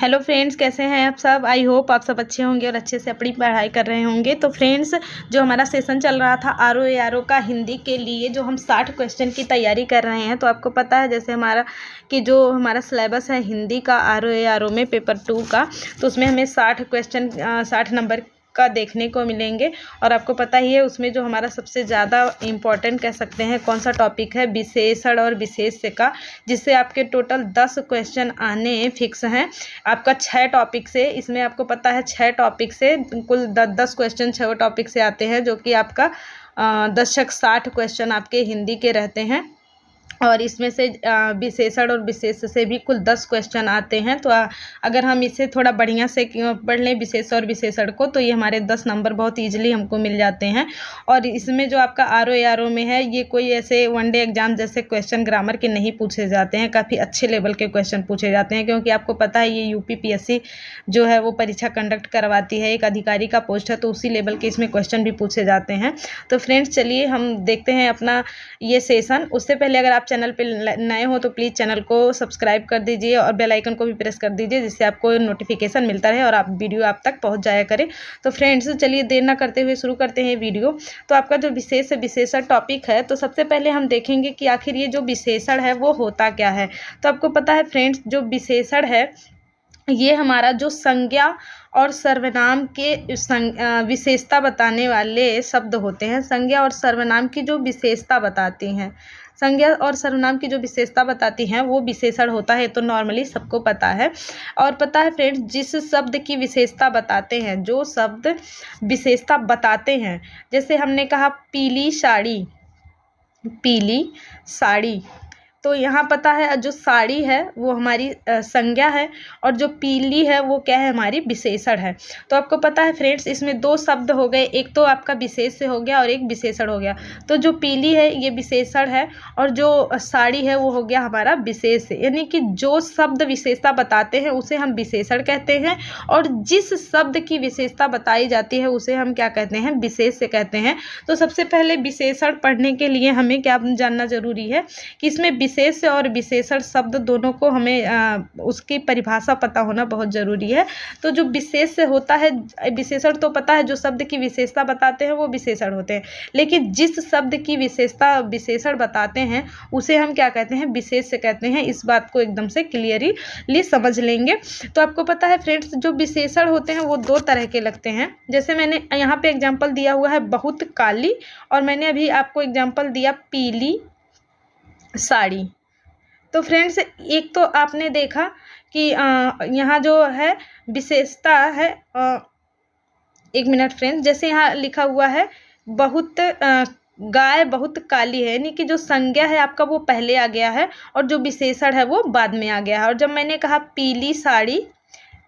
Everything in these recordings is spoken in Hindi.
हेलो फ्रेंड्स, कैसे हैं आप सब। आई होप आप सब अच्छे होंगे और अच्छे से अपनी पढ़ाई कर रहे होंगे। तो फ्रेंड्स, जो हमारा सेशन चल रहा था आर ओ का हिंदी के लिए, जो हम 60 क्वेश्चन की तैयारी कर रहे हैं, तो आपको पता है जैसे जो हमारा सिलेबस है हिंदी का आर ओ में पेपर 2 का, तो उसमें हमें 60 क्वेश्चन 60 नंबर का देखने को मिलेंगे। और आपको पता ही है उसमें जो हमारा सबसे ज़्यादा इम्पॉर्टेंट कह सकते हैं कौन सा टॉपिक है, विशेषण और विशेष्य का, जिससे आपके टोटल 10 क्वेश्चन आने फिक्स हैं आपका 6 टॉपिक से। इसमें आपको पता है 6 टॉपिक से कुल 10 क्वेश्चन 6 टॉपिक से आते हैं, जो कि आपका 10×60 क्वेश्चन आपके हिंदी के रहते हैं। और इसमें से विशेषण और विशेष से भी कुल 10 क्वेश्चन आते हैं। तो अगर हम इसे थोड़ा बढ़िया से पढ़ लें विशेष और विशेषण को, तो ये हमारे 10 नंबर बहुत ईजिली हमको मिल जाते हैं। और इसमें जो आपका आर ओ में है, ये कोई ऐसे वनडे एग्जाम जैसे क्वेश्चन ग्रामर के नहीं पूछे जाते हैं, काफ़ी अच्छे लेवल के क्वेश्चन पूछे जाते हैं। क्योंकि आपको पता है ये UPPSC जो है वो परीक्षा कंडक्ट करवाती है, एक अधिकारी का पोस्ट है, तो उसी लेवल के इसमें क्वेश्चन भी पूछे जाते हैं। तो फ्रेंड्स, चलिए हम देखते हैं अपना ये सेशन। उससे पहले अगर आप चैनल पे नए हो तो प्लीज़ चैनल को सब्सक्राइब कर दीजिए और बेल आइकन को भी प्रेस कर दीजिए, जिससे आपको नोटिफिकेशन मिलता रहे और आप वीडियो आप तक पहुंच जाया करे। तो फ्रेंड्स, चलिए देर ना करते हुए शुरू करते हैं वीडियो। तो आपका जो विशेषण टॉपिक है, तो सबसे पहले हम देखेंगे कि आखिर ये जो विशेषण है वो होता क्या है। तो आपको पता है फ्रेंड्स, जो विशेषण है ये हमारा जो संज्ञा और सर्वनाम के विशेषता बताने वाले शब्द होते हैं। संज्ञा और सर्वनाम की जो विशेषता बताती हैं, संज्ञा और सर्वनाम की जो विशेषता बताती हैं वो विशेषण होता है। तो नॉर्मली सबको पता है। और पता है फ्रेंड्स, जिस शब्द की विशेषता बताते हैं, जो शब्द विशेषता बताते हैं, जैसे हमने कहा पीली साड़ी, पीली साड़ी, तो यहाँ पता है जो साड़ी है वो हमारी संज्ञा है और जो पीली है वो क्या है, हमारी विशेषण है। तो आपको पता है फ्रेंड्स, इसमें 2 शब्द हो गए, एक तो आपका विशेष से हो गया और एक विशेषण हो गया। तो जो पीली है ये विशेषण है और जो साड़ी है वो हो गया हमारा विशेष। यानी कि जो शब्द विशेषता बताते हैं उसे हम विशेषण कहते हैं, और जिस शब्द की विशेषता बताई जाती है उसे हम क्या कहते हैं, विशेष से कहते हैं। तो सबसे पहले विशेषण पढ़ने के लिए हमें क्या जानना जरूरी है कि इसमें विशेष और विशेषण शब्द दोनों को हमें उसकी परिभाषा पता होना बहुत ज़रूरी है। तो जो विशेष से होता है, विशेषण तो पता है जो शब्द की विशेषता बताते हैं वो विशेषण होते हैं, लेकिन जिस शब्द की विशेषता विशेषण बताते हैं उसे हम क्या कहते हैं, विशेष से कहते हैं। इस बात को एकदम से क्लियरली समझ लेंगे। तो आपको पता है फ्रेंड्स, जो विशेषण होते हैं वो 2 तरह के लगते हैं। जैसे मैंने यहाँ पे एग्जाम्पल दिया हुआ है बहुत काली, और मैंने अभी आपको एग्जाम्पल दिया पीली साड़ी। तो फ्रेंड्स, एक तो आपने देखा कि यहाँ जो है विशेषता है, 1 मिनट फ्रेंड्स, जैसे यहाँ लिखा हुआ है बहुत गाय बहुत काली है, यानी कि जो संज्ञा है आपका वो पहले आ गया है और जो विशेषण है वो बाद में आ गया है। और जब मैंने कहा पीली साड़ी,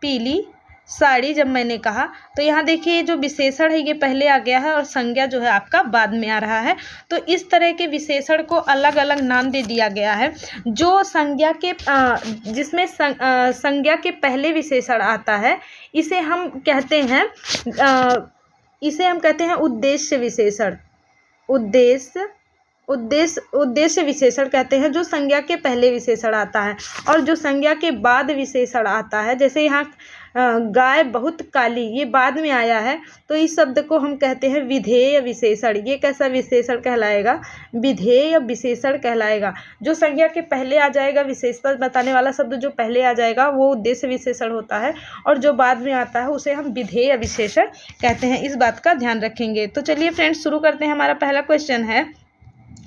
पीली साड़ी जब मैंने कहा, तो यहाँ देखिए जो विशेषण है ये पहले आ गया है और संज्ञा जो है आपका बाद में आ रहा है। तो इस तरह के विशेषण को अलग अलग नाम दे दिया गया है। जो संज्ञा के जिसमें संज्ञा के पहले विशेषण आता है, इसे हम कहते हैं उद्देश्य विशेषण। उद्देश्य विशेषण कहते हैं जो संज्ञा के पहले विशेषण आता है। और जो संज्ञा के बाद विशेषण आता है, जैसे यहाँ गाय बहुत काली, ये बाद में आया है, तो इस शब्द को हम कहते हैं विधेय विशेषण। ये कैसा विशेषण कहलाएगा, विधेय विशेषण कहलाएगा। जो संज्ञा के पहले आ जाएगा, विशेषता बताने वाला शब्द जो पहले आ जाएगा वो उद्देश्य विशेषण होता है, और जो बाद में आता है उसे हम विधेय विशेषण कहते हैं। इस बात का ध्यान रखेंगे। तो चलिए फ्रेंड्स, शुरू करते हैं। हमारा पहला क्वेश्चन है,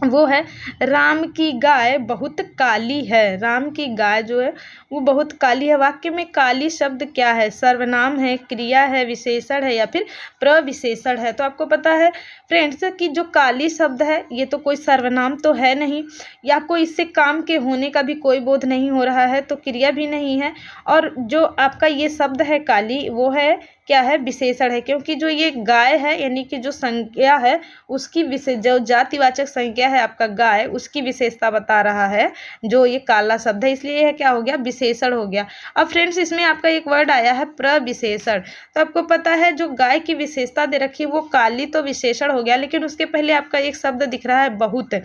वो है राम की गाय बहुत काली है। राम की गाय जो है वो बहुत काली है। वाक्य में काली शब्द क्या है, सर्वनाम है, क्रिया है, विशेषण है या फिर प्रविशेषण है। तो आपको पता है फ्रेंड्स कि जो काली शब्द है ये तो कोई सर्वनाम तो है नहीं, या कोई इससे काम के होने का भी कोई बोध नहीं हो रहा है, तो क्रिया भी नहीं है। और जो आपका ये शब्द है काली, वो है क्या है, विशेषण है, क्योंकि जो ये गाय है यानी कि जो संज्ञा है उसकी जो जातिवाचक संज्ञा है आपका गाय, उसकी विशेषता बता रहा है जो ये काला शब्द है, इसलिए यह क्या हो गया, विशेषण हो गया। अब फ्रेंड्स इसमें आपका एक वर्ड आया है प्रविशेषण। तो आपको पता है जो गाय की विशेषता दे रखी है वो काली तो विशेषण हो गया, लेकिन उसके पहले आपका एक शब्द दिख रहा है बहुत,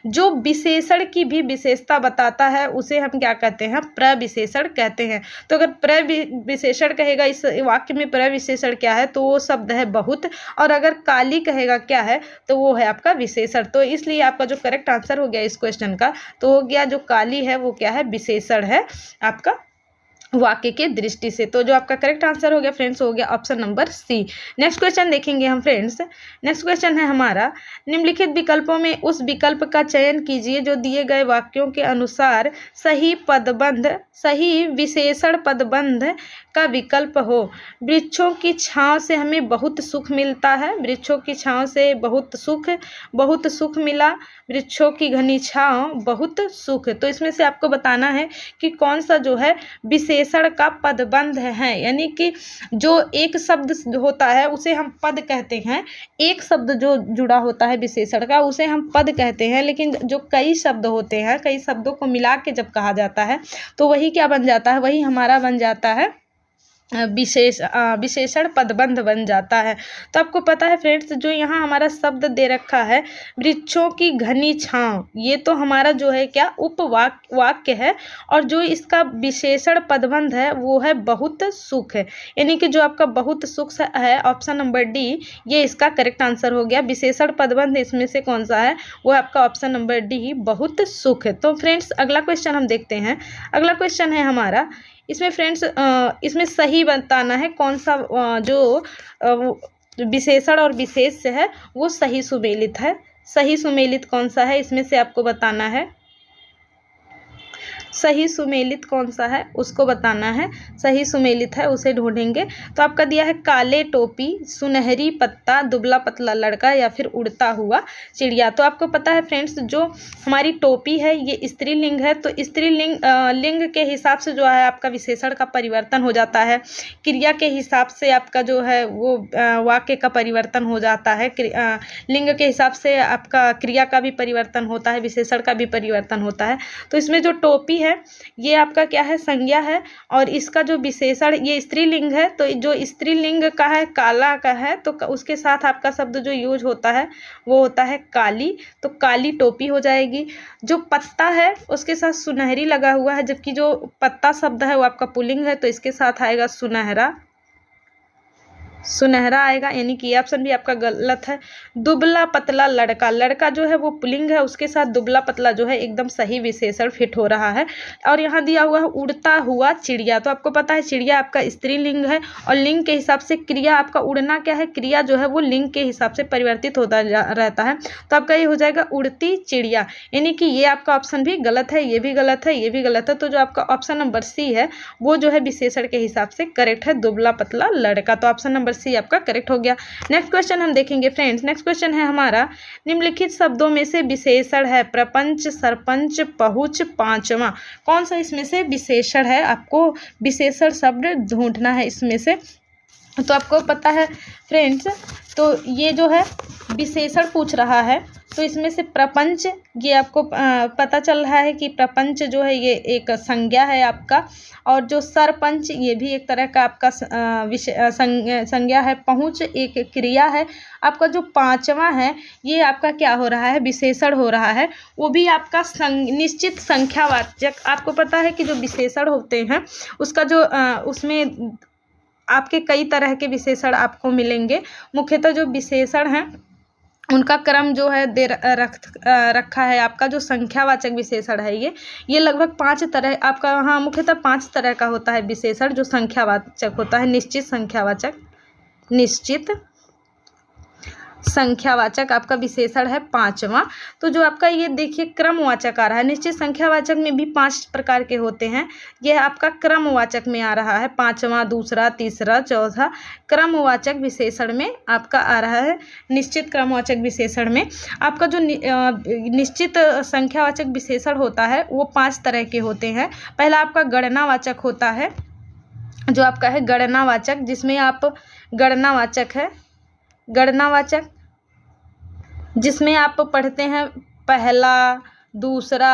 जो विशेषण की भी विशेषता बताता है उसे हम क्या कहते हैं, प्रविशेषण कहते हैं। तो अगर प्रविशेषण कहेगा इस वाक्य में प्रविशेषण क्या है, तो वो शब्द है बहुत, और अगर काली कहेगा क्या है तो वो है आपका विशेषण। तो इसलिए आपका जो करेक्ट आंसर हो गया इस क्वेश्चन का तो हो गया जो काली है वो क्या है, विशेषण है आपका वाक्य के दृष्टि से। तो जो आपका करेक्ट आंसर हो गया फ्रेंड्स हो गया option number C. Next question देखेंगे हम फ्रेंड्स। नेक्स्ट क्वेश्चन है हमारा, निम्नलिखित विकल्पों में उस विकल्प का चयन कीजिए जो दिए गए वाक्यों के अनुसार सही विशेषण पदबंध का विकल्प हो। वृक्षों की छांव से हमें बहुत सुख मिलता है, वृक्षों की छांव से बहुत सुख मिला, वृक्षों की घनी छांव बहुत सुख। तो इसमें से आपको बताना है कि कौन सा जो है विशेषण का पदबंध है, यानी कि जो एक शब्द होता है उसे हम पद कहते हैं, एक शब्द जो जुड़ा होता है विशेषण का उसे हम पद कहते हैं, लेकिन जो कई शब्द होते हैं, कई शब्दों को मिला के जब कहा जाता है तो वही क्या बन जाता है, वही हमारा बन जाता है विशेषण पदबंध बन जाता है। तो आपको पता है फ्रेंड्स जो यहाँ हमारा शब्द दे रखा है वृक्षों की घनी छांव, ये तो हमारा जो है क्या उपवाक्य है, और जो इसका विशेषण पदबंध है वो है बहुत सुख है, यानी कि जो आपका बहुत सुख है ऑप्शन नंबर डी ये इसका करेक्ट आंसर हो गया। विशेषण पदबंध इसमें से कौन सा है, वो आपका ऑप्शन नंबर डी बहुत सुख है। तो फ्रेंड्स अगला क्वेश्चन हम देखते हैं। अगला क्वेश्चन है हमारा, इसमें फ्रेंड्स इसमें सही बताना है कौन सा जो विशेषण और विशेष्य है वो सही सुमेलित है। सही सुमेलित कौन सा है इसमें से आपको बताना है, सही सुमेलित कौन सा है उसको बताना है, सही सुमेलित है उसे ढूंढेंगे। तो आपका दिया है काले टोपी, सुनहरी पत्ता, दुबला पतला लड़का या फिर उड़ता हुआ चिड़िया। तो आपको पता है फ्रेंड्स जो हमारी टोपी है ये स्त्रीलिंग है, तो स्त्रीलिंग लिंग के हिसाब से जो है आपका विशेषण का परिवर्तन हो जाता है, क्रिया के हिसाब से आपका जो है वो वाक्य का परिवर्तन हो जाता है, लिंग के हिसाब से आपका क्रिया का भी परिवर्तन होता है, विशेषण का भी परिवर्तन होता है। तो इसमें जो टोपी है ये आपका क्या है, संज्ञा है, और इसका जो विशेषण ये स्त्रीलिंग है, तो जो स्त्रीलिंग का है काला का है तो उसके साथ आपका शब्द जो यूज होता है वो होता है काली, तो काली टोपी हो जाएगी। जो पत्ता है उसके साथ सुनहरी लगा हुआ है, जबकि जो पत्ता शब्द है वो आपका पुल्लिंग है तो इसके साथ आएगा सुनहरा, सुनहरा आएगा, यानी कि ये ऑप्शन भी आपका गलत है। दुबला पतला लड़का, लड़का जो है वो पुल्लिंग है, उसके साथ दुबला पतला जो है एकदम सही विशेषण फिट हो रहा है। और यहाँ दिया हुआ है उड़ता हुआ चिड़िया, तो आपको पता है चिड़िया आपका स्त्रीलिंग है और लिंग के हिसाब से क्रिया आपका उड़ना क्या है, क्रिया जो है वो लिंग के हिसाब से परिवर्तित होता रहता है। तो आपका ये हो जाएगा उड़ती चिड़िया, यानी कि ये आपका ऑप्शन भी गलत है, ये भी गलत है, ये भी गलत है। तो जो आपका ऑप्शन नंबर सी है वो जो है विशेषण के हिसाब से करेक्ट है, दुबला पतला लड़का। तो ऑप्शन नंबर सी आपका करेक्ट हो गया। नेक्स्ट क्वेश्चन हम देखेंगे फ्रेंड्स। नेक्स्ट क्वेश्चन है हमारा, निम्नलिखित शब्दों में से विशेषण है प्रपंच, सरपंच, पहुंच, पांचवा, कौन सा इसमें से विशेषण है, आपको विशेषण शब्द ढूंढना है इसमें से। तो आपको पता है फ्रेंड्स तो ये जो है विशेषण पूछ रहा है, तो इसमें से प्रपंच ये आपको पता चल रहा है कि प्रपंच जो है ये एक संज्ञा है आपका, और जो सरपंच ये भी एक तरह का आपका संज्ञा है, पहुंच एक क्रिया है। आपका जो पांचवा है ये आपका क्या हो रहा है, विशेषण हो रहा है, वो भी आपका निश्चित संख्यावाचक। आपको पता है कि जो विशेषण होते हैं उसका जो उसमें आपके कई तरह के विशेषण आपको मिलेंगे। मुख्यतः जो विशेषण हैं उनका क्रम जो है रखा है, आपका जो संख्यावाचक विशेषण है ये लगभग 5 तरह आपका, हाँ मुख्यतः 5 तरह का होता है विशेषण जो संख्यावाचक होता है। निश्चित संख्यावाचक, निश्चित संख्यावाचक आपका विशेषण है पांचवा। तो जो आपका ये देखिए क्रमवाचक आ रहा है, निश्चित संख्यावाचक में भी 5 प्रकार के होते हैं, यह आपका क्रमवाचक में आ रहा है, पांचवा, दूसरा, तीसरा, चौथा। क्रमवाचक विशेषण में आपका आ रहा है, निश्चित क्रमवाचक विशेषण में आपका जो निश्चित संख्यावाचक विशेषण होता है वो 5 तरह के होते हैं। पहला आपका गणनावाचक होता है, जो आपका है गणनावाचक, जिसमें आप गणनावाचक है, गणनावाचक जिसमें आप पढ़ते हैं पहला, दूसरा,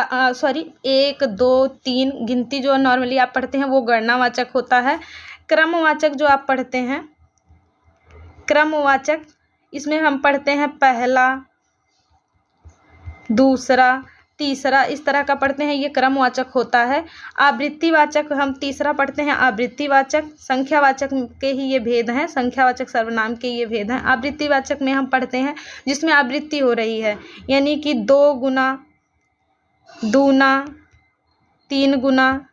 1 2 3 गिनती जो नॉर्मली आप पढ़ते हैं वो गणनावाचक होता है। क्रमवाचक जो आप पढ़ते हैं, क्रमवाचक, इसमें हम पढ़ते हैं पहला, दूसरा, तीसरा, इस तरह का पढ़ते हैं, ये क्रमवाचक होता है। आवृत्तिवाचक हम तीसरा पढ़ते हैं, आवृत्तिवाचक। संख्यावाचक के ही ये भेद हैं, संख्यावाचक सर्वनाम के ये भेद हैं। आवृत्तिवाचक में हम पढ़ते हैं जिसमें आवृत्ति हो रही है, यानी कि 2 गुना, दूना, 3 गुना,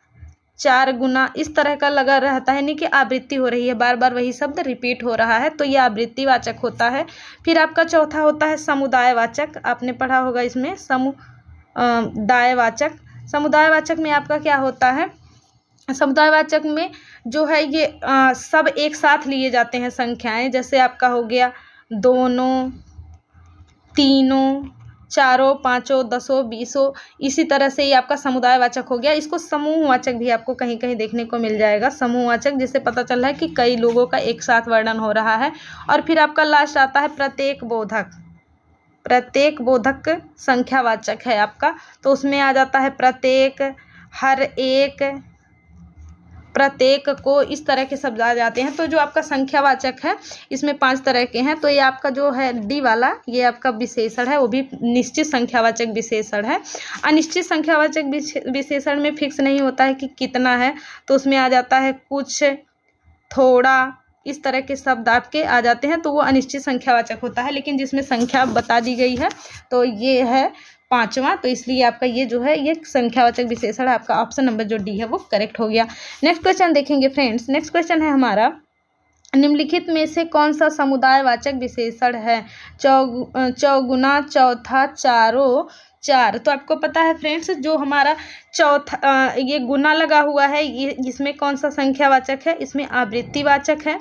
4 गुना, इस तरह का लगा रहता है, यानी कि आवृत्ति हो रही है, बार बार वही शब्द रिपीट हो रहा है, तो ये आवृत्तिवाचक होता है। फिर आपका चौथा होता है समुदायवाचक। आपने पढ़ा होगा इसमें समुदायवाचक। समुदायवाचक में आपका क्या होता है, समुदायवाचक में जो है ये सब एक साथ लिए जाते हैं संख्याएं, जैसे आपका हो गया दोनों, तीनों, चारों, पांचों, 10, 20, इसी तरह से ये आपका समुदायवाचक हो गया। इसको समूहवाचक भी आपको कहीं कहीं देखने को मिल जाएगा, समूहवाचक, जिससे पता चल रहा है कि कई लोगों का एक साथ वर्णन हो रहा है। और फिर आपका लास्ट आता है प्रत्येक बोधक। प्रत्येक बोधक संख्यावाचक है आपका, तो उसमें आ जाता है प्रत्येक, हर एक, प्रत्येक को, इस तरह के शब्द आ जाते हैं। तो जो आपका संख्यावाचक है इसमें 5 तरह के हैं। तो ये आपका जो है डी वाला, ये आपका विशेषण है, वो भी निश्चित संख्यावाचक विशेषण है। अनिश्चित संख्यावाचक विशेषण में फिक्स नहीं होता है कि कितना है, तो उसमें आ जाता है कुछ, थोड़ा, इस तरह के शब्द आपके आ जाते हैं, तो वो अनिश्चित संख्यावाचक होता है। लेकिन जिसमें संख्या बता दी गई है तो ये है 5वां, तो इसलिए आपका ये जो है ये संख्यावाचक विशेषण है। आपका ऑप्शन नंबर जो डी है वो करेक्ट हो गया। नेक्स्ट क्वेश्चन देखेंगे फ्रेंड्स। नेक्स्ट क्वेश्चन है हमारा, निम्नलिखित में से कौन सा समुदायवाचक विशेषण है? चौगुना, चौथा, चारों, 4। तो आपको पता है फ्रेंड्स, जो हमारा चौथा ये गुना लगा हुआ है, ये इसमें कौन सा संख्यावाचक है? इसमें आवृत्तिवाचक है।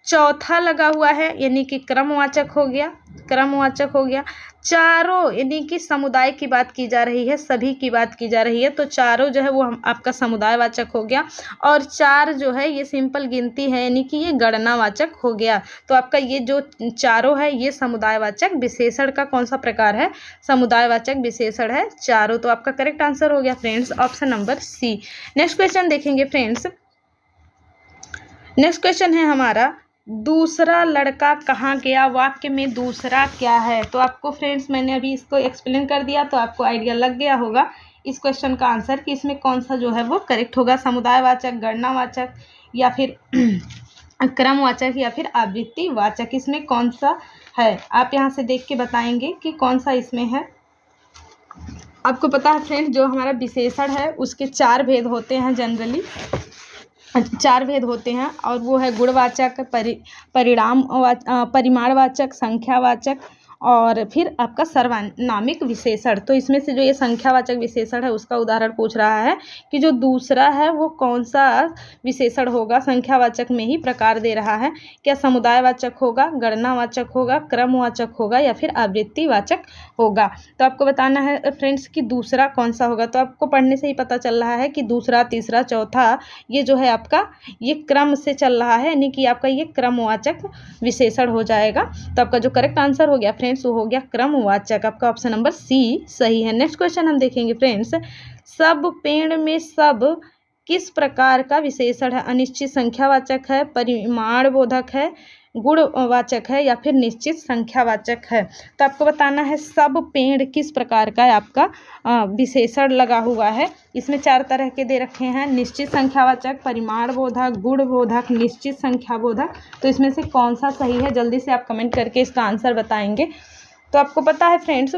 चौथा लगा हुआ है यानी कि क्रमवाचक हो गया, क्रमवाचक हो गया। चारों यानी कि समुदाय की बात की जा रही है, सभी की बात की जा रही है, तो चारों जो है वो आपका समुदायवाचक हो गया। और 4 जो है ये सिंपल गिनती है, यानी कि ये गणनावाचक हो गया। तो आपका ये जो चारों है ये समुदायवाचक विशेषण का कौन सा प्रकार है? समुदायवाचक विशेषण है चारों। तो आपका करेक्ट आंसर हो गया friends option number C. Next question देखेंगे फ्रेंड्स। नेक्स्ट क्वेश्चन है हमारा, दूसरा लड़का कहाँ गया? वाक्य में दूसरा क्या है? तो आपको फ्रेंड्स मैंने अभी इसको एक्सप्लेन कर दिया, तो आपको आइडिया लग गया होगा इस क्वेश्चन का आंसर कि इसमें कौन सा जो है वो करेक्ट होगा, समुदायवाचक, गणनावाचक, या फिर क्रमवाचक, या फिर आवृत्तिवाचक, इसमें कौन सा है? आप यहाँ से देख के बताएंगे कि कौन सा इसमें है। आपको पता है फ्रेंड्स, जो हमारा विशेषण है उसके 4 भेद होते हैं, जनरली 4 भेद होते हैं, और वो है गुणवाचक, परिमाणवाचक, संख्यावाचक, और फिर आपका सर्वनामिक विशेषण। तो इसमें से जो ये संख्यावाचक विशेषण है उसका उदाहरण पूछ रहा है कि जो दूसरा है वो कौन सा विशेषण होगा, संख्यावाचक में ही प्रकार दे रहा है, क्या समुदायवाचक होगा, गणनावाचक होगा, क्रमवाचक होगा, या फिर आवृत्तिवाचक होगा। तो आपको बताना है फ्रेंड्स कि दूसरा कौन सा होगा। तो आपको पढ़ने से ही पता चल रहा है कि दूसरा, तीसरा, चौथा, ये जो है आपका ये क्रम से चल रहा है, यानी कि आपका ये क्रमवाचक विशेषण हो जाएगा। तो आपका जो करेक्ट आंसर हो गया फ्रेंड्स वो हो गया क्रमवाचक। आपका ऑप्शन नंबर सी सही है। नेक्स्ट क्वेश्चन हम देखेंगे फ्रेंड्स, सब पेड़ में सब किस प्रकार का विशेषण है? अनिश्चित संख्यावाचक है, परिमाणबोधक है, गुणवाचक है, या फिर निश्चित संख्यावाचक है। तो आपको बताना है सब पेड़ किस प्रकार का है आपका विशेषण लगा हुआ है। इसमें 4 तरह के दे रखे हैं, निश्चित संख्यावाचक, परिमाणबोधक, गुणबोधक, निश्चित संख्याबोधक। तो इसमें से कौन सा सही है? जल्दी से आप कमेंट करके इसका आंसर बताएंगे। तो आपको पता है फ्रेंड्स,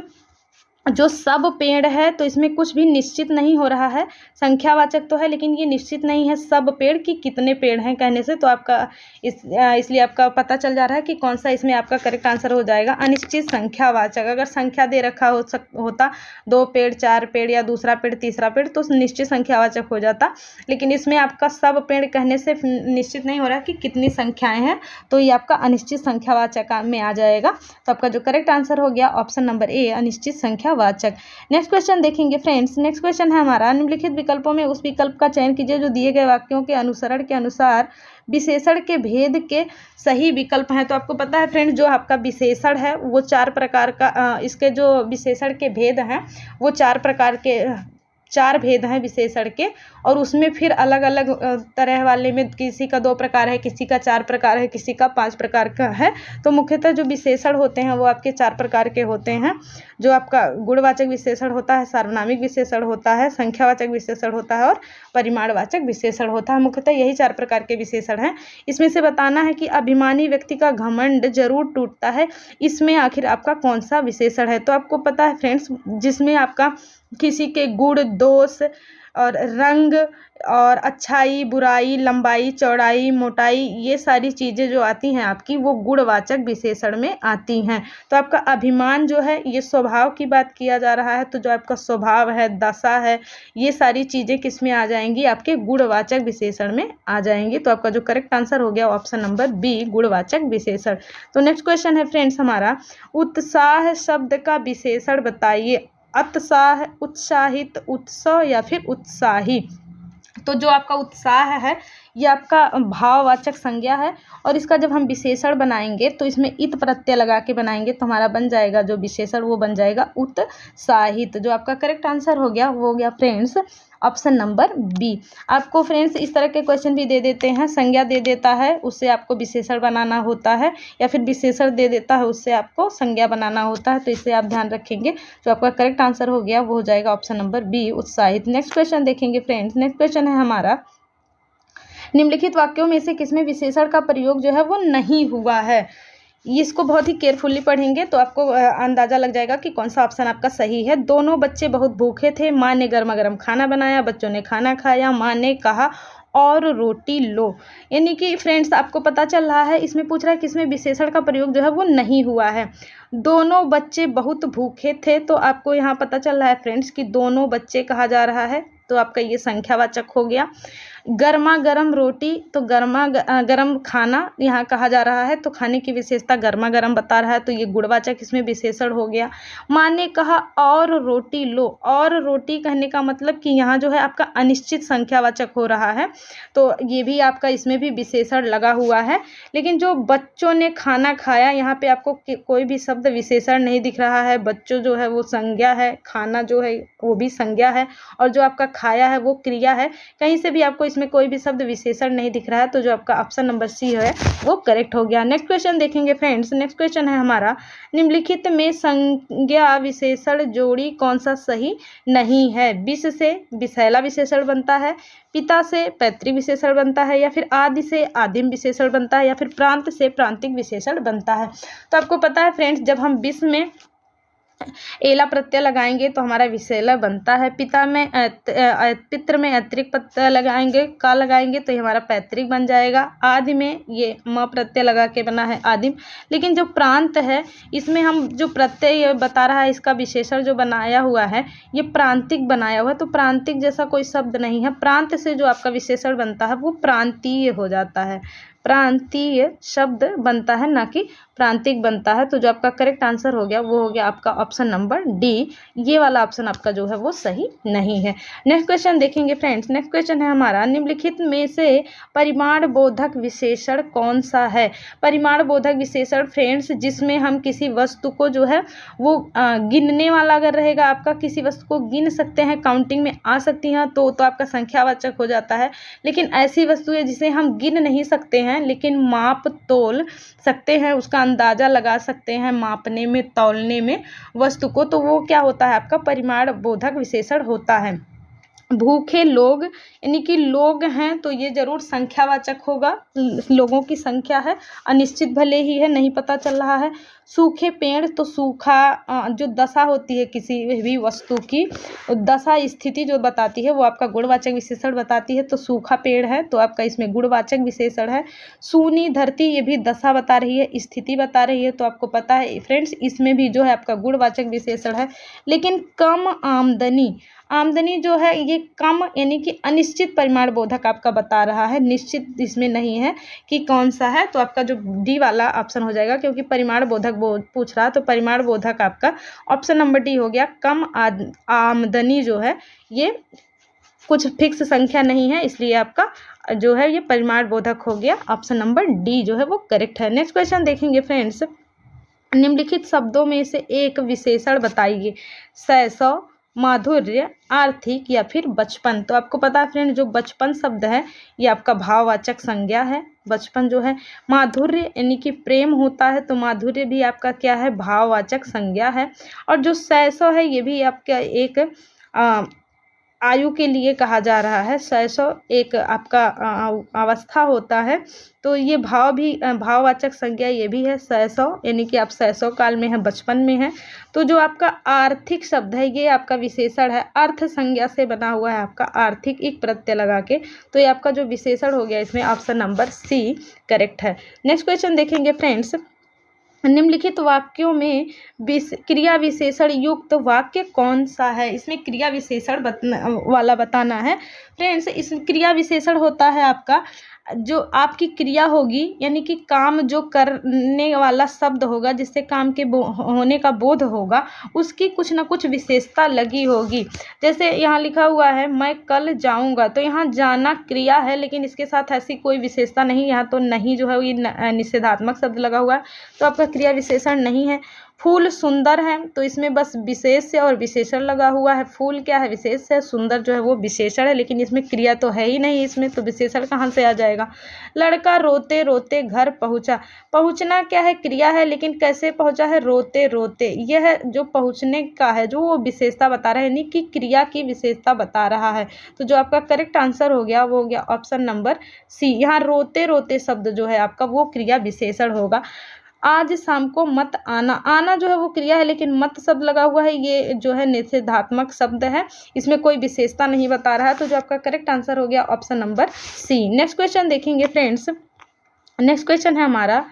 जो सब पेड़ है तो इसमें कुछ भी निश्चित नहीं हो रहा है, संख्यावाचक तो है लेकिन ये निश्चित नहीं है सब पेड़ की कितने पेड़ हैं कहने से। तो आपका इसलिए आपका पता चल जा रहा है कि कौन सा इसमें आपका करेक्ट आंसर हो जाएगा, अनिश्चित संख्यावाचक। अगर संख्या दे रखा होता 2 पेड़, 4 पेड़, या दूसरा पेड़, तीसरा पेड़, तो निश्चित संख्यावाचक हो जाता। लेकिन इसमें आपका सब पेड़ कहने से निश्चित नहीं हो रहा कि कितनी संख्याएँ हैं, तो ये आपका अनिश्चित संख्यावाचक में आ जाएगा। तो आपका जो करेक्ट आंसर हो गया ऑप्शन नंबर ए, अनिश्चित संख्या संख्यावाचक। नेक्स्ट क्वेश्चन देखेंगे फ्रेंड्स। नेक्स्ट क्वेश्चन है हमारा, निम्नलिखित विकल्पों में उस विकल्प का चयन कीजिए जो दिए गए वाक्यों के अनुसरण के अनुसार विशेषण के भेद के सही विकल्प हैं। तो आपको पता है फ्रेंड्स, जो आपका विशेषण है वो 4 प्रकार का, इसके जो विशेषण के भेद हैं वो 4 प्रकार के, 4 भेद हैं विशेषण के, और उसमें फिर अलग अलग तरह वाले में किसी का 2 प्रकार है, किसी का 4 प्रकार है, किसी का 5 प्रकार का है। तो मुख्यतः जो विशेषण होते हैं वो आपके 4 प्रकार के होते हैं। जो आपका गुणवाचक विशेषण होता है, सार्वनामिक विशेषण होता है, संख्यावाचक विशेषण होता है और परिमाणवाचक विशेषण होता है। मुख्यतः यही 4 प्रकार के विशेषण हैं। इसमें से बताना है कि अभिमानी व्यक्ति का घमंड जरूर टूटता है, इसमें आखिर आपका कौन सा विशेषण है। तो आपको पता है फ्रेंड्स, जिसमें आपका किसी के गुण, दोष और रंग और अच्छाई, बुराई, लंबाई, चौड़ाई, मोटाई, ये सारी चीज़ें जो आती हैं आपकी वो गुणवाचक विशेषण में आती हैं। तो आपका अभिमान जो है ये स्वभाव की बात किया जा रहा है, तो जो आपका स्वभाव है, दशा है, ये सारी चीज़ें किस में आ जाएंगी, आपके गुणवाचक विशेषण में आ जाएंगी। तो आपका जो करेक्ट आंसर हो गया ऑप्शन नंबर बी, गुणवाचक विशेषण। तो नेक्स्ट क्वेश्चन है फ्रेंड्स हमारा, उत्साह शब्द का विशेषण बताइए। उत्साह, उत्साहित, उत्सव या फिर उत्साही। तो जो आपका उत्साह है ये आपका भाववाचक संज्ञा है, और इसका जब हम विशेषण बनाएंगे तो इसमें इत प्रत्यय लगा के बनाएंगे तो हमारा बन जाएगा जो विशेषण वो बन जाएगा उत्साहित। जो आपका करेक्ट आंसर हो गया वो हो गया फ्रेंड्स ऑप्शन नंबर बी। आपको फ्रेंड्स इस तरह के क्वेश्चन भी दे देते हैं, संज्ञा दे देता है उससे आपको विशेषण बनाना होता है, या फिर विशेषण दे देता है उससे आपको संज्ञा बनाना होता है। तो इसे आप ध्यान रखेंगे। जो आपका करेक्ट आंसर हो गया वो हो जाएगा ऑप्शन नंबर बी, उत्साहित। नेक्स्ट क्वेश्चन देखेंगे फ्रेंड्स। नेक्स्ट क्वेश्चन है हमारा, निम्नलिखित वाक्यों में से किसमें विशेषण का प्रयोग जो है वो नहीं हुआ है। इसको बहुत ही केयरफुली पढ़ेंगे तो आपको अंदाज़ा लग जाएगा कि कौन सा ऑप्शन आपका सही है। दोनों बच्चे बहुत भूखे थे, माँ ने गर्मा गर्म खाना बनाया, बच्चों ने खाना खाया, माँ ने कहा और रोटी लो। यानी कि फ्रेंड्स आपको पता चल रहा है, इसमें पूछ रहा है किसमें विशेषण का प्रयोग जो है वो नहीं हुआ है। दोनों बच्चे बहुत भूखे थे, तो आपको यहाँ पता चल रहा है फ्रेंड्स कि दोनों बच्चे कहा जा रहा है, तो आपका ये संख्यावाचक हो गया। गर्मा गर्म रोटी, तो गर्मा गर्म खाना यहाँ कहा जा रहा है, तो खाने की विशेषता गर्मा गर्म बता रहा है, तो ये गुणवाचक इसमें विशेषण हो गया। माँ ने कहा और रोटी लो, और रोटी कहने का मतलब कि यहाँ जो है आपका अनिश्चित संख्यावाचक हो रहा है, तो ये भी आपका इसमें भी विशेषण लगा हुआ है। लेकिन जो बच्चों ने खाना खाया, यहाँ पे आपको कोई भी शब्द विशेषण नहीं दिख रहा है। बच्चों जो है वो संज्ञा है, खाना जो है वो भी संज्ञा है, और जो आपका खाया है वो क्रिया है। कहीं से भी आपको इसमें कोई भी शब्द विशेषण नहीं दिख रहा है, तो जो आपका ऑप्शन नंबर सी है वो करेक्ट हो गया। नेक्स्ट क्वेश्चन देखेंगे फ्रेंड्स। नेक्स्ट क्वेश्चन है हमारा, निम्नलिखित में संज्ञा विशेषण जोड़ी कौन सा सही नहीं है। विष से विषैला विशेषण बनता है, पिता से पैतृक विशेषण बनता है, या फिर आदि से आदिम विशेषण बनता है, या फिर प्रांत से प्रांतिक विशेषण बनता है। तो आपको पता है फ्रेंड्स, जब हम विष में एला प्रत्यय लगाएंगे तो हमारा विशेषण बनता है। पिता में पितृ में अतिरिक्त प्रत्यय लगाएंगे, का लगाएंगे तो ये हमारा पैतृक बन जाएगा। आदि में ये म प्रत्यय लगा के बना है आदिम। लेकिन जो प्रांत है इसमें हम जो प्रत्यय बता रहा है, इसका विशेषण जो बनाया हुआ है ये प्रांतिक बनाया हुआ है, तो प्रांतिक जैसा कोई शब्द नहीं है। प्रांत से जो आपका विशेषण बनता है वो प्रांतीय हो जाता है, प्रांतीय शब्द बनता है, ना कि प्रांतिक बनता है। तो जो आपका करेक्ट आंसर हो गया वो हो गया आपका ऑप्शन नंबर डी। ये वाला ऑप्शन आपका जो है वो सही नहीं है। नेक्स्ट क्वेश्चन देखेंगे फ्रेंड्स। नेक्स्ट क्वेश्चन है हमारा, निम्नलिखित में से परिमाण बोधक विशेषण कौन सा है। परिमाण बोधक विशेषण फ्रेंड्स जिसमें हम किसी वस्तु को जो है वो गिनने वाला अगर रहेगा, आपका किसी वस्तु को गिन सकते हैं, काउंटिंग में आ सकती हैं, तो आपका संख्यावाचक हो जाता है। लेकिन ऐसी वस्तु है जिसे हम गिन नहीं सकते हैं लेकिन माप तोल सकते हैं, उसका अंदाजा लगा सकते हैं मापने में, तौलने में वस्तु को, तो वो क्या होता है आपका परिमाण बोधक विशेषण होता है। भूखे लोग, यानी कि लोग हैं तो ये जरूर संख्यावाचक होगा, लोगों की संख्या है, अनिश्चित भले ही है, नहीं पता चल रहा है। सूखे पेड़, तो सूखा जो दशा होती है किसी भी वस्तु की, दशा स्थिति जो बताती है वो आपका गुणवाचक विशेषण बताती है, तो सूखा पेड़ है तो आपका इसमें गुणवाचक विशेषण है। सूनी धरती, ये भी दशा बता रही है, स्थिति बता रही है, तो आपको पता है फ्रेंड्स इसमें भी जो है आपका गुणवाचक विशेषण है। लेकिन कम आमदनी, आमदनी जो है ये कम यानी कि अनिश्चित परिमाण बोधक आपका बता रहा है, निश्चित इसमें नहीं है कि कौन सा है, तो आपका जो डी वाला ऑप्शन हो जाएगा, क्योंकि परिमाण बोधक पूछ रहा, तो परिमाण बोधक आपका ऑप्शन नंबर डी हो गया। कम आमदनी जो है ये कुछ फिक्स संख्या नहीं है, इसलिए आपका जो है ये परिमाण बोधक हो गया। ऑप्शन नंबर डी जो है वो करेक्ट है। नेक्स्ट क्वेश्चन देखेंगे फ्रेंड्स, निम्नलिखित शब्दों में से एक विशेषण बताइए, शैशव, माधुर्य, आर्थिक या फिर बचपन। तो आपको पता है फ्रेंड, जो बचपन शब्द है ये आपका भाववाचक संज्ञा है, बचपन जो है। माधुर्य यानी कि प्रेम होता है, तो माधुर्य भी आपका क्या है, भाववाचक संज्ञा है। और जो शैशव है ये भी आपका एक आयु के लिए कहा जा रहा है। शैशव एक आपका अवस्था होता है, तो ये भाववाचक संज्ञा ये भी है शैशव, यानी कि आप शैशव काल में है, बचपन में है। तो जो आपका आर्थिक शब्द है ये आपका विशेषण है, अर्थ संज्ञा से बना हुआ है आपका आर्थिक, एक प्रत्यय लगा के, तो ये आपका जो विशेषण हो गया इसमें ऑप्शन नंबर सी करेक्ट है। नेक्स्ट क्वेश्चन देखेंगे फ्रेंड्स, निम्नलिखित वाक्यों में क्रिया विशेषण युक्त वाक्य कौन सा है। इसमें क्रिया विशेषण वाला बताना है फ्रेंड्स। इस क्रिया विशेषण होता है आपका जो आपकी क्रिया होगी, यानी कि काम जो करने वाला शब्द होगा, जिससे काम के होने का बोध होगा, उसकी कुछ ना कुछ विशेषता लगी होगी। जैसे यहाँ लिखा हुआ है मैं कल जाऊँगा, तो यहाँ जाना क्रिया है, लेकिन इसके साथ ऐसी कोई विशेषता नहीं। यहाँ तो नहीं जो है ये निषेधात्मक शब्द लगा हुआ है, तो आपका क्रिया विशेषण नहीं है। फूल सुंदर है, तो इसमें बस विशेष से और विशेषण लगा हुआ है। फूल क्या है, विशेष है, सुंदर जो है वो विशेषण है, लेकिन इसमें क्रिया तो है ही नहीं इसमें, तो विशेषण कहाँ से आ जाएगा। लड़का रोते रोते घर पहुंचा, पहुंचना क्या है, क्रिया है, लेकिन कैसे पहुंचा है, रोते रोते। यह जो पहुंचने का है जो वो विशेषता बता रहा है, यानी कि क्रिया की विशेषता बता रहा है। तो जो आपका करेक्ट आंसर हो गया वो हो गया ऑप्शन नंबर सी। यहाँ रोते रोते शब्द जो है आपका वो क्रिया विशेषण होगा। आज शाम को मत आना, आना जो है वो क्रिया है, लेकिन मत शब्द लगा हुआ है, ये जो है निषेधात्मक शब्द है, इसमें कोई विशेषता नहीं बता रहा है। तो जो आपका करेक्ट आंसर हो गया option number C. Next question देखेंगे फ्रेंड्स, नेक्स्ट क्वेश्चन है हमारा,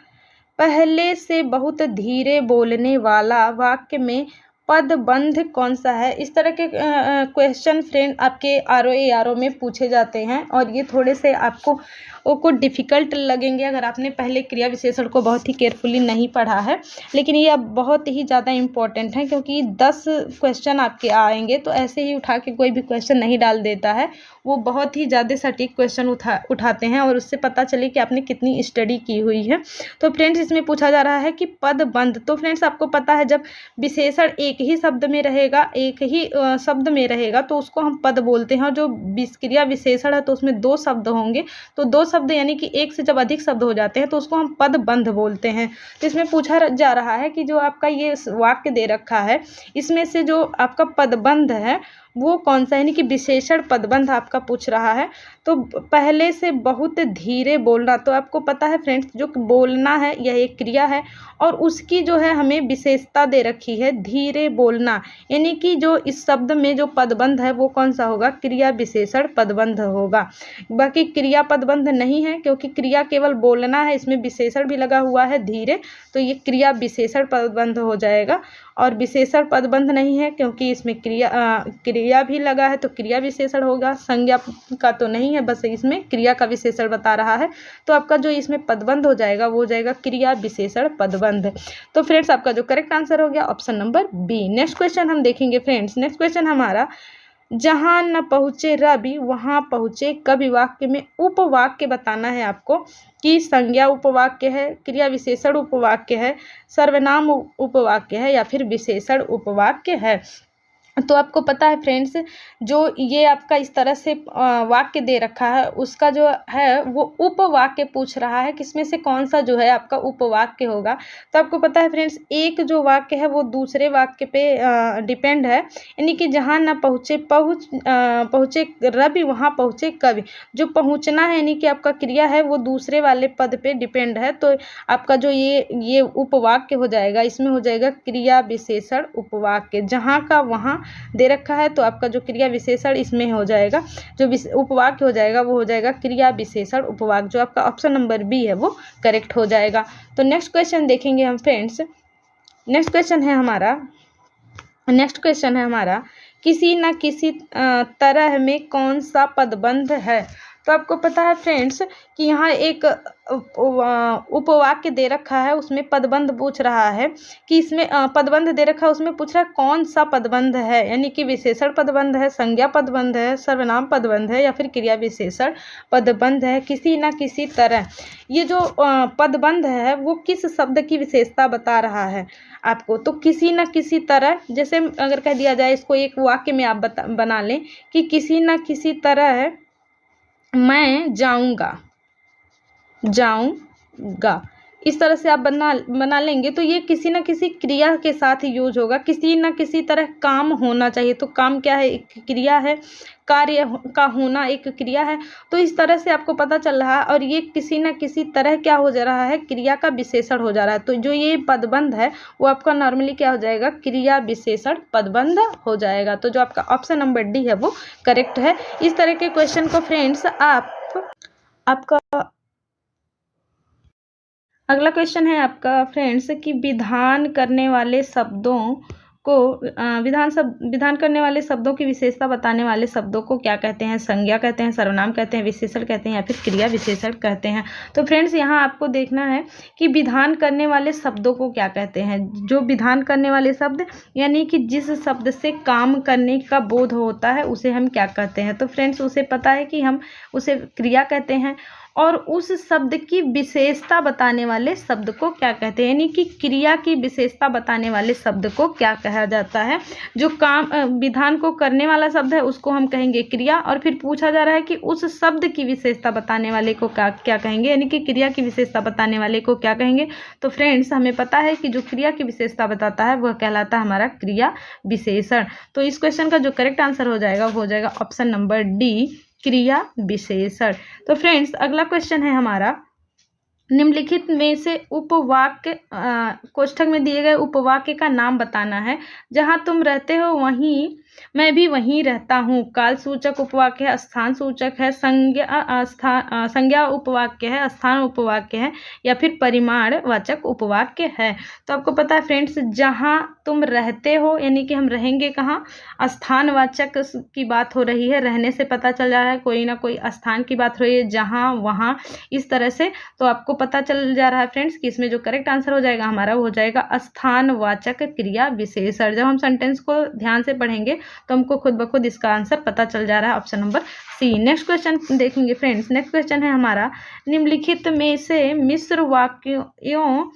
पहले से बहुत धीरे बोलने वाला वाक्य में पदबंध कौन सा है। इस तरह के क्वेश्चन फ्रेंड आपके आरओ में पूछे जाते हैं, और ये थोड़े से आपको डिफ़िकल्ट लगेंगे अगर आपने पहले क्रिया विशेषण को बहुत ही केयरफुली नहीं पढ़ा है, लेकिन ये अब बहुत ही ज़्यादा इम्पोर्टेंट है, क्योंकि 10 क्वेश्चन आपके आएंगे, तो ऐसे ही उठा के कोई भी क्वेश्चन नहीं डाल देता है, वो बहुत ही ज़्यादा सटीक क्वेश्चन उठाते हैं, और उससे पता चले कि आपने कितनी स्टडी की हुई है। तो फ्रेंड्स इसमें पूछा जा रहा है कि पदबंध, तो फ्रेंड्स आपको पता है जब विशेषण एक ही शब्द में रहेगा, एक ही शब्द में रहेगा, तो उसको हम पद बोलते हैं। और जो क्रिया विशेषण है तो उसमें 2 शब्द होंगे, तो 2 शब्द यानी कि एक से जब अधिक शब्द हो जाते हैं तो उसको हम पदबंध बोलते हैं। तो इसमें पूछा जा रहा है कि जो आपका ये वाक्य दे रखा है, इसमें से जो आपका पदबंध है वो कौन सा, यानी कि विशेषण पदबंध आपका पूछ रहा है। तो पहले से बहुत धीरे बोलना, तो आपको पता है फ्रेंड्स जो बोलना है यह एक क्रिया है, और उसकी जो है हमें विशेषता दे रखी है धीरे बोलना, यानी कि जो इस शब्द में जो पदबंध है वो कौन सा होगा, क्रिया विशेषण पदबंध होगा। बाकी क्रिया पदबंध नहीं है, क्योंकि क्रिया केवल बोलना है, इसमें विशेषण भी लगा हुआ है धीरे, तो ये क्रिया विशेषण पदबंध हो जाएगा। और विशेषण पदबंध नहीं है क्योंकि इसमें क्रिया भी लगा है, तो क्रिया विशेषण होगा, संज्ञा का तो नहीं है, बस इसमें क्रिया का विशेषण बता रहा है। तो आपका जो इसमें पदबंध हो जाएगा वो हो जाएगा क्रिया विशेषण पदबंध। तो फ्रेंड्स आपका जो करेक्ट आंसर हो गया option number B. Next question हम देखेंगे फ्रेंड्स, नेक्स्ट क्वेश्चन हमारा, जहाँ न पहुँचे रवि वहाँ पहुँचे कवि वाक्य में उपवाक्य बताना है आपको, कि संज्ञा उपवाक्य है, क्रिया विशेषण उपवाक्य है, सर्वनाम उपवाक्य है, या फिर विशेषण उपवाक्य है। तो आपको पता है फ्रेंड्स जो ये आपका इस तरह से वाक्य दे रखा है, उसका जो है वो उपवाक्य पूछ रहा है, किसमें से कौन सा जो है आपका उपवाक्य होगा। तो आपको पता है फ्रेंड्स एक जो वाक्य है वो दूसरे वाक्य पे डिपेंड है, यानी कि जहाँ ना पहुँचे रवि वहाँ पहुँचे कवि। जो पहुँचना है यानी कि आपका क्रिया है वो दूसरे वाले पद पे डिपेंड है, तो आपका जो ये उपवाक्य हो जाएगा, इसमें हो जाएगा क्रिया विशेषण उपवाक्य। जहाँ का वहाँ दे रखा है तो आपका जो क्रिया विशेषण इसमें हो जाएगा, जो उपवाक्य हो जाएगा वो हो जाएगा क्रिया विशेषण उपवाक्य। जो आपका ऑप्शन नंबर बी है वो करेक्ट हो जाएगा। तो नेक्स्ट क्वेश्चन देखेंगे हम फ्रेंड्स, नेक्स्ट क्वेश्चन है हमारा किसी न किसी तरह में कौन सा पदबंध है। तो आपको पता है फ्रेंड्स कि यहाँ एक उपवाक्य दे रखा है, उसमें पदबंध पूछ रहा है कि इसमें पदबंध दे रखा है, उसमें पूछ रहा है कौन सा पदबंध है, यानी कि विशेषण पदबंध है, संज्ञा पदबंध है, सर्वनाम पदबंध है या फिर क्रिया विशेषण पदबंध है। किसी न किसी तरह ये जो पदबंध है वो किस शब्द की विशेषता बता रहा है आपको। तो किसी न किसी तरह, जैसे अगर कह दिया जाए इसको एक वाक्य में आप बना लें कि किसी न किसी तरह मैं जाऊंगा, इस तरह से आप बना लेंगे तो ये किसी न किसी क्रिया के साथ यूज होगा। किसी न किसी तरह काम होना चाहिए, तो काम क्या है, एक क्रिया है, कार्य का होना एक क्रिया है। तो इस तरह से आपको पता चल रहा है, और ये किसी न किसी तरह क्या हो जा रहा है, क्रिया का विशेषण हो जा रहा है। तो जो ये पदबंध है वो आपका नॉर्मली क्या हो जाएगा, क्रिया विशेषण पदबंध हो जाएगा। तो जो आपका ऑप्शन नंबर डी है वो करेक्ट है। इस तरह के क्वेश्चन को फ्रेंड्स आपका अगला क्वेश्चन है आपका फ्रेंड्स कि विधान करने वाले शब्दों को विधान करने वाले शब्दों की विशेषता बताने वाले शब्दों को क्या कहते हैं। संज्ञा कहते हैं, सर्वनाम कहते हैं, विशेषण कहते हैं या फिर क्रिया विशेषण कहते हैं। तो फ्रेंड्स यहाँ आपको देखना है कि विधान करने वाले शब्दों को क्या कहते हैं। जो विधान करने वाले शब्द यानी कि जिस शब्द से काम करने का बोध होता है उसे हम क्या कहते हैं। तो फ्रेंड्स उसे पता है कि हम उसे क्रिया कहते हैं, और उस शब्द की विशेषता बताने वाले शब्द को क्या कहते हैं, यानी कि क्रिया की विशेषता बताने वाले शब्द को क्या कहा जाता है। जो काम विधान को करने वाला शब्द है उसको हम कहेंगे क्रिया, और फिर पूछा जा रहा है कि उस शब्द की विशेषता बताने वाले को क्या कहेंगे, यानी कि क्रिया की विशेषता बताने वाले को क्या कहेंगे। तो फ्रेंड्स हमें पता है कि जो क्रिया की विशेषता बताता है वह कहलाता है हमारा क्रिया विशेषण। तो इस क्वेश्चन का जो करेक्ट आंसर हो जाएगा ऑप्शन नंबर डी, क्रिया विशेषण। तो फ्रेंड्स अगला क्वेश्चन है हमारा, निम्नलिखित में से उपवाक्य कोष्ठक में दिए गए उपवाक्य का नाम बताना है। जहां तुम रहते हो वहीं मैं भी वहीं रहता हूँ। काल सूचक उपवाक्य है, स्थान सूचक है, संज्ञा उपवाक्य है, स्थान उपवाक्य है या फिर परिमाण वाचक उपवाक्य है। तो आपको पता है फ्रेंड्स जहाँ तुम रहते हो यानी कि हम रहेंगे कहाँ, स्थानवाचक की बात हो रही है, रहने से पता चल जा रहा है कोई ना कोई स्थान की बात हो रही है, जहाँ वहाँ इस तरह से। तो आपको पता चल जा रहा है फ्रेंड्स कि इसमें जो करेक्ट आंसर हो जाएगा हमारा वो हो जाएगा स्थानवाचक क्रिया विशेषण। जब हम सेंटेंस को ध्यान से पढ़ेंगे तो हमको खुद ब खुद इसका आंसर पता चल जा रहा है, option number C. Next question देखेंगे फ्रेंड्स। नेक्स्ट क्वेश्चन है हमारा, निम्नलिखित में से मिश्र वाक्यों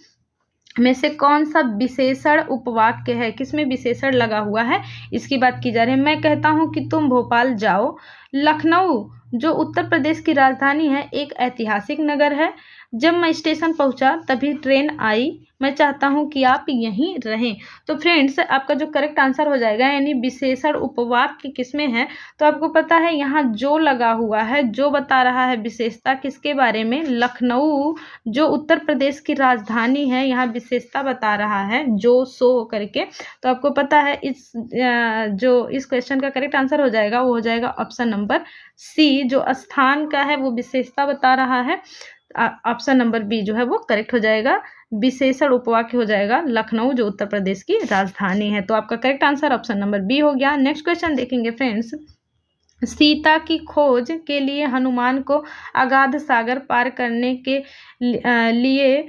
में से कौन सा विशेषण उपवाक्य है, किसमें विशेषण लगा हुआ है, इसकी बात की जा रही है। मैं कहता हूँ कि तुम भोपाल जाओ। लखनऊ जो उत्तर प्रदेश की राजधानी है एक ऐतिहासिक नगर है। जब मैं स्टेशन पहुंचा तभी ट्रेन आई। मैं चाहता हूं कि आप यहीं रहें। तो फ्रेंड्स आपका जो करेक्ट आंसर हो जाएगा यानी विशेषण उपवाक्य किसमें है, तो आपको पता है यहाँ जो लगा हुआ है, जो बता रहा है विशेषता किसके बारे में, लखनऊ जो उत्तर प्रदेश की राजधानी है, यहाँ विशेषता बता रहा है जो सो करके। तो आपको पता है जो इस क्वेश्चन का करेक्ट आंसर हो जाएगा वो हो जाएगा ऑप्शन नंबर सी। जो स्थान का है वो विशेषता बता रहा है, ऑप्शन नंबर बी जो है वो करेक्ट हो जाएगा, विशेषण उपवाक्य हो जाएगा लखनऊ जो उत्तर प्रदेश की राजधानी है। तो आपका correct answer option number B हो गया। नेक्स्ट क्वेश्चन देखेंगे फ्रेंड्स, सीता की खोज के लिए हनुमान को अगाध सागर पार करने के लिए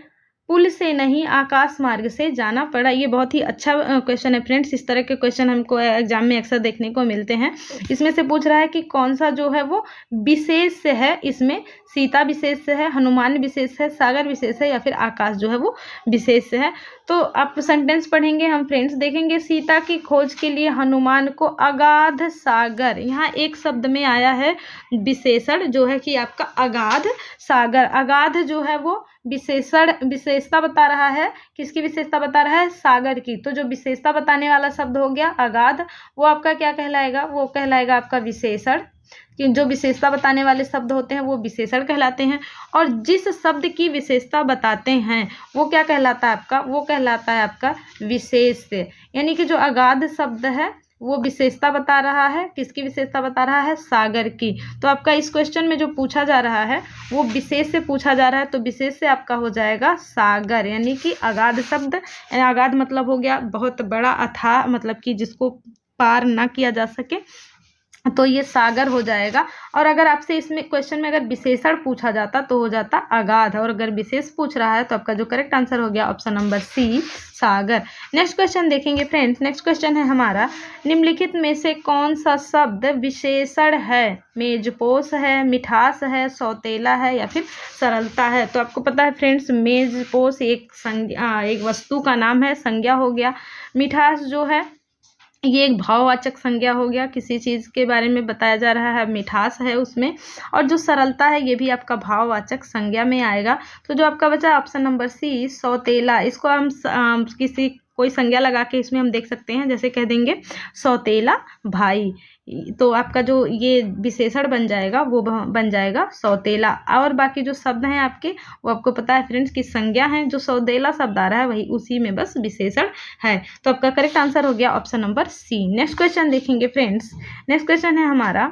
पुल से नहीं आकाश मार्ग से जाना पड़ा। ये बहुत ही अच्छा क्वेश्चन है फ्रेंड्स। इस तरह के क्वेश्चन हमको एग्जाम में अक्सर देखने को मिलते हैं। इसमें से पूछ रहा है कि कौन सा जो है वो विशेष है, इसमें सीता विशेष है, हनुमान विशेष है, सागर विशेष है या फिर आकाश जो है वो विशेष है। तो आप सेंटेंस पढ़ेंगे हम फ्रेंड्स, देखेंगे सीता की खोज के लिए हनुमान को अगाध सागर, यहाँ एक शब्द में आया है विशेषण जो है कि आपका अगाध सागर। अगाध जो है वो विशेषता बता रहा है, किसकी विशेषता बता रहा है, सागर की। तो जो विशेषता बताने वाला शब्द हो गया अगाध, वो आपका क्या कहलाएगा, वो कहलाएगा आपका विशेषण। कि जो विशेषता बताने वाले शब्द होते हैं वो विशेषण कहलाते हैं, और जिस शब्द की विशेषता बताते हैं वो क्या कहलाता है आपका, वो कहलाता है आपका विशेष। यानी कि जो अगाध शब्द है वो विशेषता बता रहा है, किसकी विशेषता बता रहा है, सागर की। तो आपका इस क्वेश्चन में जो पूछा जा रहा है वो विशेष से पूछा जा रहा है, तो विशेष से आपका हो जाएगा सागर। यानी कि अगाध शब्द, अगाध मतलब हो गया बहुत बड़ा, अथाह मतलब कि जिसको पार ना किया जा सके, तो ये सागर हो जाएगा। और अगर आपसे इसमें क्वेश्चन में अगर विशेषण पूछा जाता तो हो जाता अगाध, और अगर विशेष पूछ रहा है तो आपका जो करेक्ट आंसर हो गया ऑप्शन नंबर सी, सागर। नेक्स्ट क्वेश्चन देखेंगे फ्रेंड्स। नेक्स्ट क्वेश्चन है हमारा, निम्नलिखित में से कौन सा शब्द विशेषण है? मेजपोश है, मिठास है, सौतेला है या फिर सरलता है? तो आपको पता है फ्रेंड्स, मेजपोश एक वस्तु का नाम है, संज्ञा हो गया। मिठास जो है ये एक भाववाचक संज्ञा हो गया, किसी चीज़ के बारे में बताया जा रहा है, मिठास है उसमें। और जो सरलता है ये भी आपका भाववाचक संज्ञा में आएगा। तो जो आपका बचा ऑप्शन नंबर सी, सौतेला, इसको हम किसी कोई संज्ञा लगा के इसमें हम देख सकते हैं, जैसे कह देंगे सौतेला भाई, तो आपका जो ये विशेषण बन जाएगा वो बन जाएगा सौतेला। और बाकी जो शब्द हैं आपके वो आपको पता है फ्रेंड्स की संज्ञा है, जो सौतेला शब्द आ रहा है वही उसी में बस विशेषण है। तो आपका करेक्ट आंसर हो गया option number C. Next question देखेंगे फ्रेंड्स। नेक्स्ट क्वेश्चन है हमारा,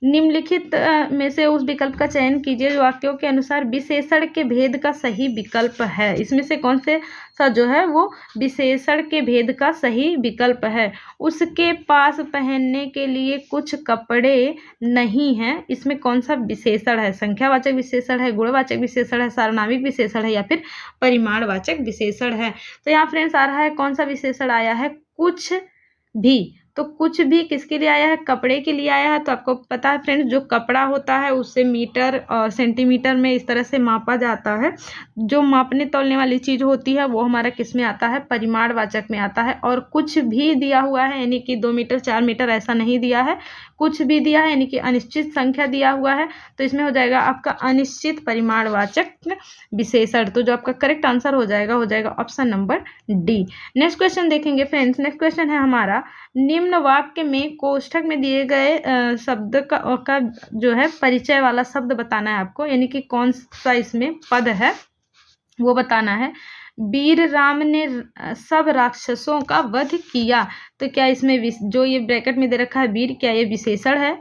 निम्नलिखित में से उस विकल्प का चयन कीजिए जो वाक्यों के अनुसार विशेषण के भेद का सही विकल्प है। इसमें से कौन से सा जो है वो विशेषण के भेद का सही विकल्प है? उसके पास पहनने के लिए कुछ कपड़े नहीं हैं, इसमें कौन सा विशेषण है? संख्यावाचक विशेषण है, गुणवाचक विशेषण है, सार्वनामिक विशेषण है या फिर परिमाणवाचक विशेषण है? तो यहाँ फ्रेंड्स आ रहा है कौन सा विशेषण आया है? कुछ भी। तो कुछ भी किसके लिए आया है? कपड़े के लिए आया है। तो आपको पता है फ्रेंड्स, जो कपड़ा होता है उससे मीटर और सेंटीमीटर में इस तरह से मापा जाता है। जो मापने तौलने वाली चीज़ होती है वो हमारा किस में आता है? परिमाणवाचक में आता है। और कुछ भी दिया हुआ है यानी कि 2 मीटर 4 मीटर ऐसा नहीं दिया है, कुछ भी दिया है यानी कि अनिश्चित संख्या दिया हुआ है, तो इसमें हो जाएगा आपका अनिश्चित परिमाणवाचक विशेषण। तो जो आपका करेक्ट आंसर हो जाएगा option number D. Next question देखेंगे फ्रेंड्स। नेक्स्ट क्वेश्चन है हमारा, निम्न वाक्य में कोष्ठक में दिए गए शब्द का जो है परिचय वाला शब्द बताना है आपको, यानी कि कौन सा इसमें पद है वो बताना है। वीर राम ने सब राक्षसों का वध किया, तो क्या इसमें जो ये ब्रैकेट में दे रखा है वीर, क्या ये विशेषण है,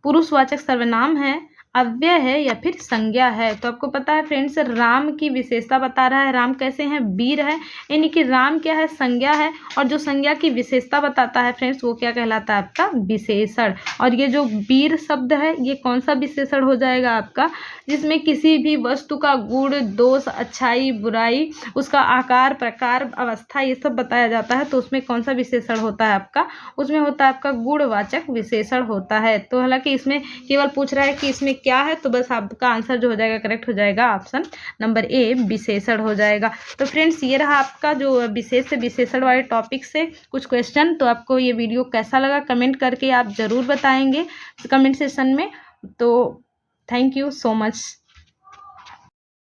पुरुषवाचक सर्वनाम है, अव्यय है या फिर संज्ञा है? तो आपको पता है फ्रेंड्स, राम की विशेषता बता रहा है, राम कैसे हैं? वीर है, यानी कि राम क्या है? संज्ञा है। और जो संज्ञा की विशेषता बताता है फ्रेंड्स वो क्या कहलाता है? आपका विशेषण। और ये जो वीर शब्द है ये कौन सा विशेषण हो जाएगा आपका? जिसमें किसी भी वस्तु का गुण, दोष, अच्छाई, बुराई, उसका आकार, प्रकार, अवस्था ये सब बताया जाता है, तो उसमें कौन सा विशेषण होता है आपका? उसमें होता है आपका गुणवाचक विशेषण होता है। तो हालांकि इसमें केवल पूछ रहा है कि इसमें क्या है, तो बस आपका आंसर जो हो जाएगा करेक्ट हो जाएगा ऑप्शन नंबर ए, विशेषण हो जाएगा। तो फ्रेंड्स ये रहा आपका जो विशेष से विशेषण वाले टॉपिक से कुछ क्वेश्चन। तो आपको ये वीडियो कैसा लगा कमेंट करके आप ज़रूर बताएंगे कमेंट सेशन में। तो थैंक यू सो मच।